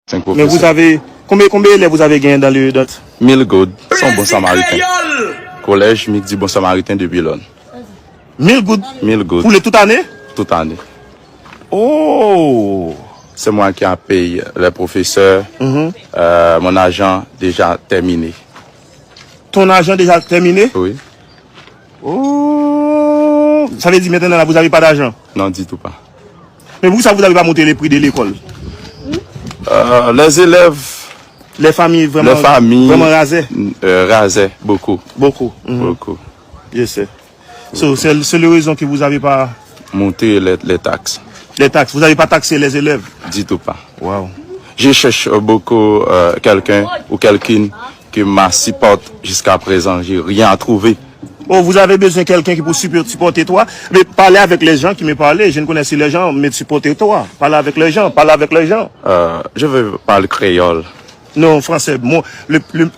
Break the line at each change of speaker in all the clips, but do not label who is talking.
5
Mais vous avez, combien d'élèves vous avez gagné dans le...
1000 good, son bon samaritain. Collège Mix du Bon Samaritain de Billon.
1000 good?
1000 good.
Pour toute année?
Toute année.
Oh!
C'est moi qui en paye les professeurs. Mon argent déjà terminé.
Ton argent déjà terminé?
Oui.
Oh! Ça veut dire maintenant là, vous n'avez pas d'argent?
Non, du tout pas.
Mais vous, ça vous n'avez pas monté les prix de l'école?
Les élèves,
Les familles vraiment rasées?
Rasaient beaucoup.
Beaucoup.
Beaucoup.
Je sais. So, c'est la raison que vous n'avez pas...
Monter les taxes.
Les taxes. Vous n'avez pas taxé les élèves?
Du tout pas.
Wow.
Je cherche beaucoup quelqu'un ou quelqu'une qui m'a supporte jusqu'à présent. J'ai rien à trouver.
Oh, vous avez besoin de quelqu'un qui peut supporter toi. Mais parlez avec les gens qui me parlaient. Je ne connaissais les gens, mais supporter toi. Parlez avec les gens. Parlez avec les gens.
Je veux parler créole.
Non, français. Moi,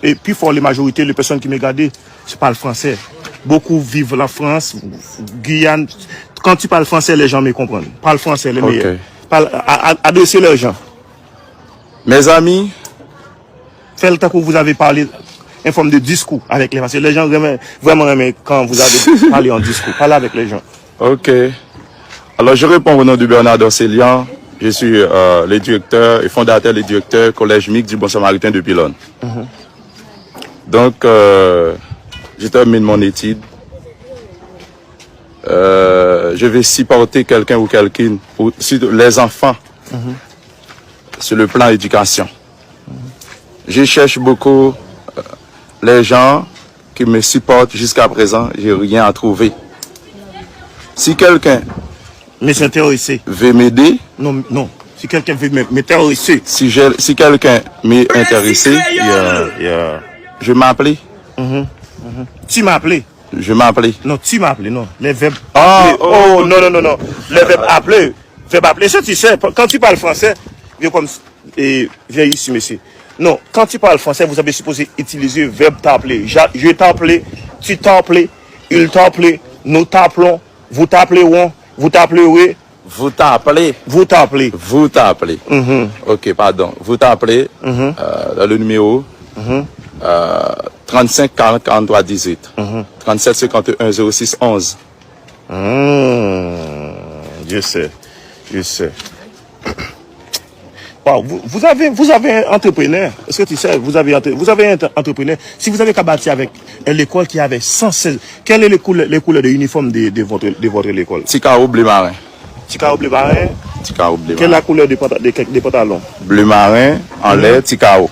et puis pour les majorités, les personnes qui me regardent, je parle français. Beaucoup vivent la France, Guyane. Quand tu parles français, les gens me comprennent. Parle français, les meilleurs. Adressez les gens.
Mes amis,
faites le temps que vous avez parlé en forme de discours avec les gens. Les gens vraiment aiment quand vous avez parlé en discours. Parlez avec les gens.
Ok. Alors, je réponds au nom de Bernard Dorcelian. Je suis le directeur et fondateur et directeur Collège Mix du Bon Samaritain de Billon. Donc, je termine mon étude. Je vais supporter quelqu'un ou quelqu'une, surtout les enfants, sur le plan éducation. Je cherche beaucoup les gens qui me supportent jusqu'à présent. J'ai rien à trouver. Si quelqu'un veut m'aider,
non. Si quelqu'un veut m'intéresser,
si quelqu'un m'est intéressé, je m'appelle.
Tu m'as appelé.
Je m'appelle.
Non, tu m'as appelé, non. Les verbes.
Oh,
non. Les verbes appeler. Verbe appeler, ça tu sais. Quand tu parles français, viens comme. Viens ici, monsieur. Non, quand tu parles français, vous avez supposé utiliser le verbe t'appeler. Je t'appelais, tu t'appelais, il t'appelait, nous t'appelons, vous t'appellerons, vous t'appellerez.
Vous t'appelez.
Vous t'appelez.
Vous t'appelez. Ok, pardon. Vous t'appelez dans le numéro 35 40 43 18. 37 51 06 11.
Je sais. Wow, vous avez un entrepreneur. Est-ce que tu sais, vous avez un entrepreneur. Si vous avez qu'à bâtir avec l'école qui avait 116, quelles sont les couleurs de uniforme de votre école?
Ticao bleu marin.
Ticao bleu marin.
Ticao bleu marin.
Quelle est la couleur des pantalons?
Bleu marin, en l'air, ticao.